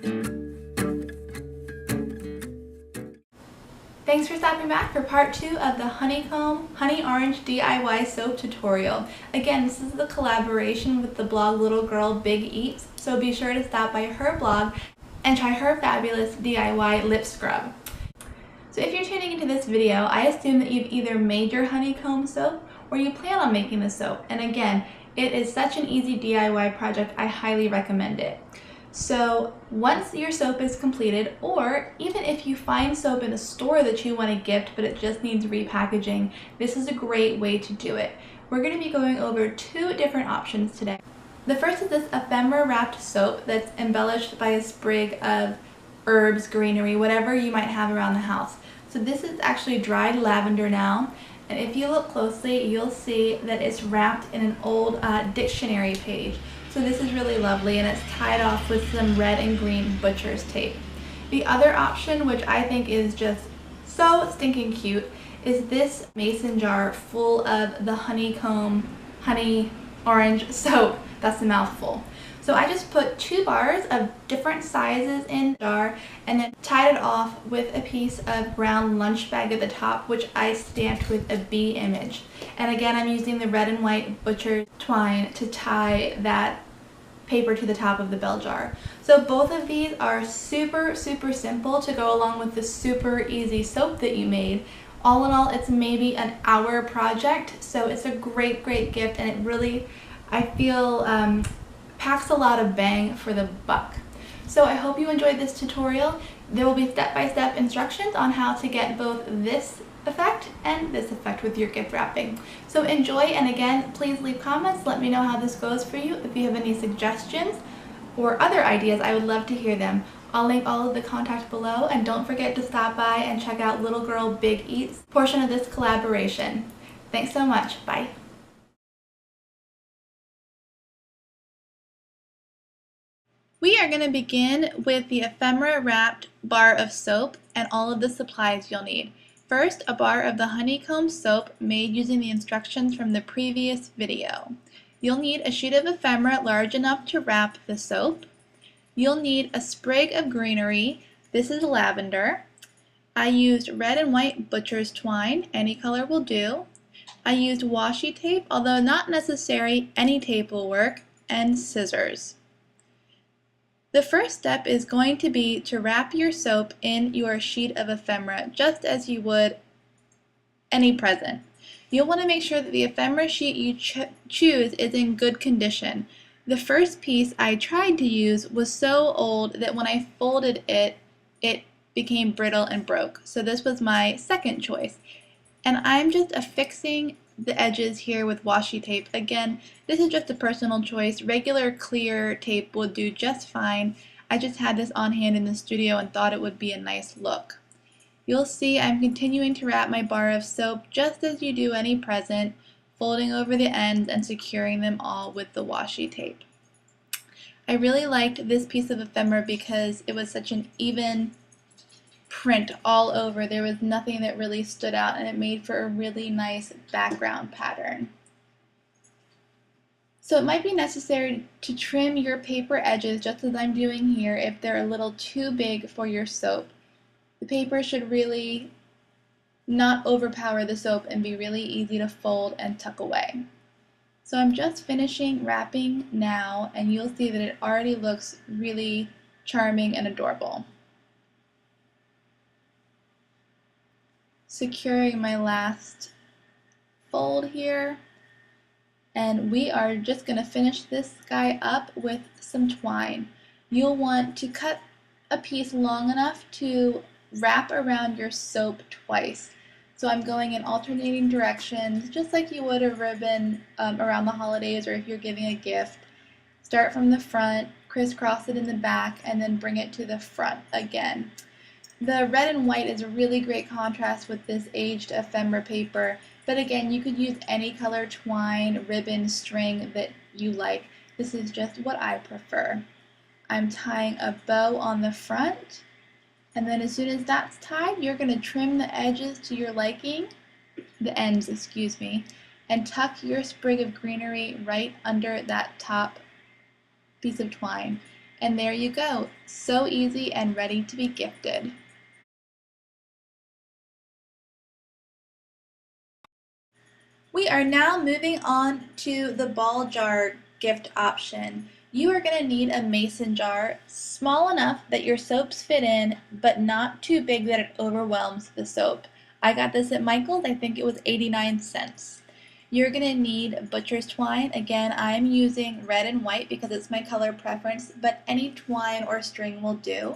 Thanks for stopping back for part 2 of the Honeycomb Honey Orange DIY soap tutorial. Again, this is the collaboration with the blog Little Girl Big Eats, so be sure to stop by her blog and try her fabulous DIY lip scrub. So if you're tuning into this video, I assume that you've either made your honeycomb soap or you plan on making the soap. And again, it is such an easy DIY project, I highly recommend it. So once your soap is completed, or even if you find soap in a store that you want to gift but it just needs repackaging, this is a great way to do it. We're going to be going over 2 different options today. The first is this ephemera wrapped soap that's embellished by a sprig of herbs, greenery, whatever you might have around the house. So this is actually dried lavender now, and if you look closely you'll see that it's wrapped in an old dictionary page. So this is really lovely, and it's tied off with some red and green butcher's tape. The other option, which I think is just so stinking cute, is this mason jar full of the Honeycomb Honey Orange soap. That's a mouthful. So I just put 2 bars of different sizes in the jar and then tied it off with a piece of brown lunch bag at the top, which I stamped with a bee image. And again, I'm using the red and white butcher's twine to tie that paper to the top of the bell jar. So both of these are super simple to go along with the super easy soap that you made. All in all, it's maybe an hour project, so it's a great gift, and it really, I feel, packs a lot of bang for the buck. So I hope you enjoyed this tutorial. There will be step-by-step instructions on how to get both this effect and this effect with your gift wrapping. So enjoy, and again, please leave comments. Let me know how this goes for you. If you have any suggestions or other ideas, I would love to hear them. I'll link all of the contact below, and don't forget to stop by and check out Little Girl Big Eats portion of this collaboration. Thanks so much. Bye. We are going to begin with the ephemera wrapped bar of soap and all of the supplies you'll need. First, a bar of the honeycomb soap made using the instructions from the previous video. You'll need a sheet of ephemera large enough to wrap the soap. You'll need a sprig of greenery. This is lavender. I used red and white butcher's twine. Any color will do. I used washi tape, although not necessary, any tape will work, and scissors. The first step is going to be to wrap your soap in your sheet of ephemera, just as you would any present. You'll want to make sure that the ephemera sheet you choose is in good condition. The first piece I tried to use was so old that when I folded it, it became brittle and broke. So this was my second choice. And I'm just affixing the edges here with washi tape. Again, this is just a personal choice. Regular clear tape will do just fine. I just had this on hand in the studio and thought it would be a nice look. You'll see I'm continuing to wrap my bar of soap just as you do any present, folding over the ends and securing them all with the washi tape. I really liked this piece of ephemera because it was such an even print all over. There was nothing that really stood out, and it made for a really nice background pattern. So it might be necessary to trim your paper edges just as I'm doing here if they're a little too big for your soap. The paper should really not overpower the soap and be really easy to fold and tuck away. So I'm just finishing wrapping now, and you'll see that it already looks really charming and adorable. Securing my last fold here, and we are just going to finish this guy up with some twine. You'll want to cut a piece long enough to wrap around your soap twice. So I'm going in alternating directions, just like you would a ribbon around the holidays, or if you're giving a gift. Start from the front, crisscross it in the back, and then bring it to the front again. The red and white is a really great contrast with this aged ephemera paper, but again, you could use any color twine, ribbon, string that you like. This is just what I prefer. I'm tying a bow on the front, and then as soon as that's tied, you're going to trim the edges to your liking, the ends, excuse me, and tuck your sprig of greenery right under that top piece of twine. And there you go, so easy and ready to be gifted. We are now moving on to the ball jar gift option. You are going to need a mason jar small enough that your soaps fit in, but not too big that it overwhelms the soap. I got this at Michael's. I think it was 89 cents. You're going to need butcher's twine. Again, I'm using red and white because it's my color preference, but any twine or string will do.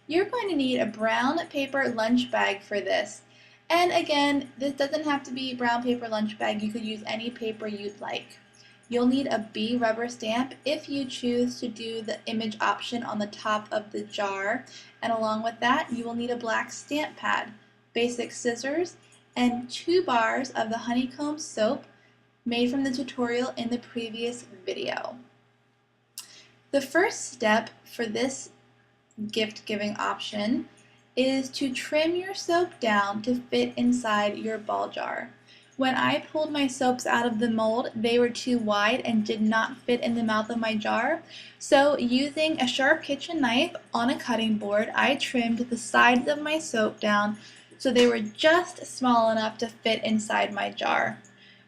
You're going to need a brown paper lunch bag for this. And again, this doesn't have to be brown paper lunch bag. You could use any paper you'd like. You'll need a B rubber stamp if you choose to do the image option on the top of the jar. And along with that, you will need a black stamp pad, basic scissors, and 2 bars of the Honeycomb soap made from the tutorial in the previous video. The first step for this gift giving option is to trim your soap down to fit inside your ball jar. When I pulled my soaps out of the mold, they were too wide and did not fit in the mouth of my jar. So using a sharp kitchen knife on a cutting board, I trimmed the sides of my soap down so they were just small enough to fit inside my jar.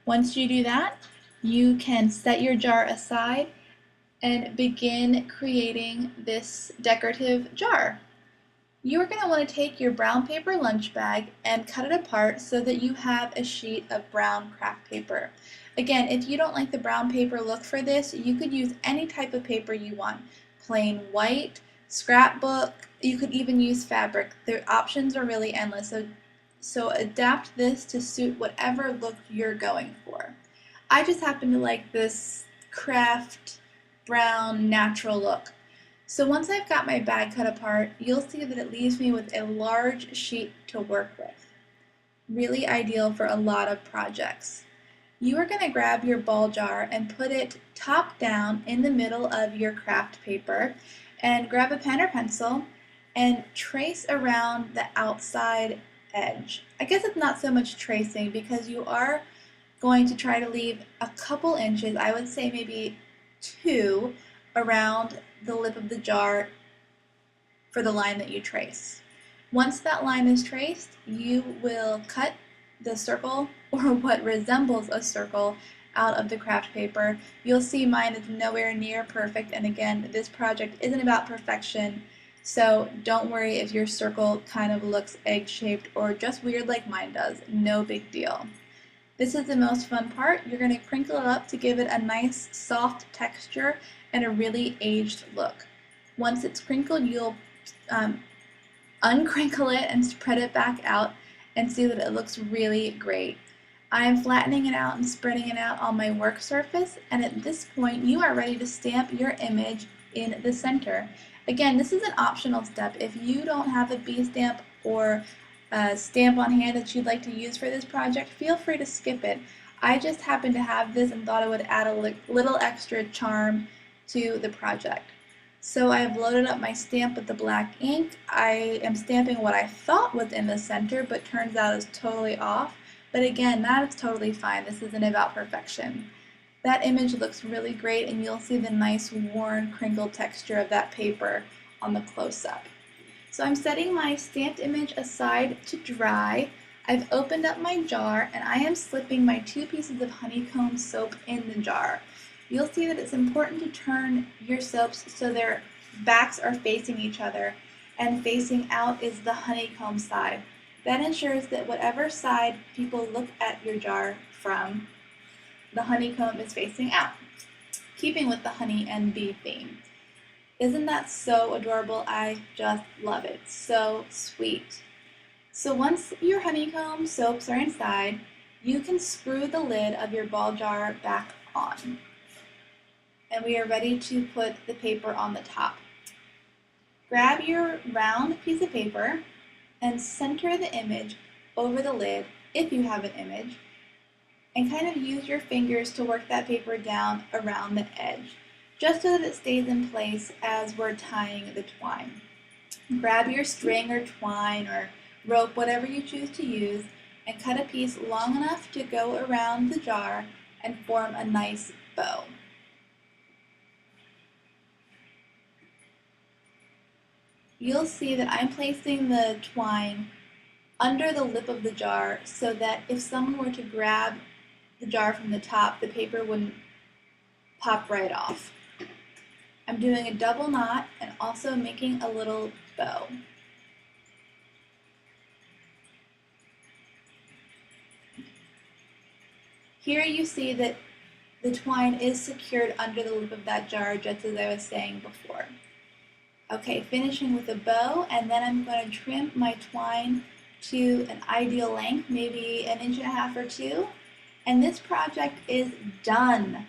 Once you do that, you can set your jar aside and begin creating this decorative jar. You are going to want to take your brown paper lunch bag and cut it apart so that you have a sheet of brown craft paper. Again, if you don't like the brown paper look for this, you could use any type of paper you want. Plain white, scrapbook, you could even use fabric. The options are really endless, so adapt this to suit whatever look you're going for. I just happen to like this craft brown natural look. So once I've got my bag cut apart, you'll see that it leaves me with a large sheet to work with. Really ideal for a lot of projects. You are going to grab your ball jar and put it top down in the middle of your craft paper and grab a pen or pencil and trace around the outside edge. I guess it's not so much tracing because you are going to try to leave a couple inches, I would say maybe 2, around the lip of the jar for the line that you trace. Once that line is traced, you will cut the circle, or what resembles a circle, out of the craft paper. You'll see mine is nowhere near perfect, and again, this project isn't about perfection, so don't worry if your circle kind of looks egg-shaped or just weird like mine does. No big deal. This is the most fun part. You're going to crinkle it up to give it a nice soft texture and a really aged look. Once it's crinkled, you'll uncrinkle it and spread it back out and see that it looks really great. I'm flattening it out and spreading it out on my work surface, and at this point you are ready to stamp your image in the center. Again, this is an optional step. If you don't have a bee stamp or a stamp on hand that you'd like to use for this project, feel free to skip it. I just happened to have this and thought it would add a little extra charm to the project. So I have loaded up my stamp with the black ink. I am stamping what I thought was in the center, but turns out is totally off. But again, that is totally fine. This isn't about perfection. That image looks really great, and you'll see the nice worn, crinkled texture of that paper on the close-up. So I'm setting my stamped image aside to dry. I've opened up my jar, and I am slipping my 2 pieces of honeycomb soap in the jar. You'll see that it's important to turn your soaps so their backs are facing each other, and facing out is the honeycomb side. That ensures that whatever side people look at your jar from, the honeycomb is facing out, keeping with the honey and bee theme. Isn't that so adorable? I just love it. So sweet. So once your honeycomb soaps are inside, you can screw the lid of your ball jar back on. And we are ready to put the paper on the top. Grab your round piece of paper and center the image over the lid, if you have an image, and kind of use your fingers to work that paper down around the edge, just so that it stays in place as we're tying the twine. Grab your string or twine or rope, whatever you choose to use, and cut a piece long enough to go around the jar and form a nice bow. you'll see that I'm placing the twine under the lip of the jar so that if someone were to grab the jar from the top, the paper wouldn't pop right off. I'm doing a double knot and also making a little bow. Here you see that the twine is secured under the lip of that jar, just as I was saying before. Okay, finishing with a bow, and then I'm going to trim my twine to an ideal length, maybe 1.5 inches or 2, and this project is done.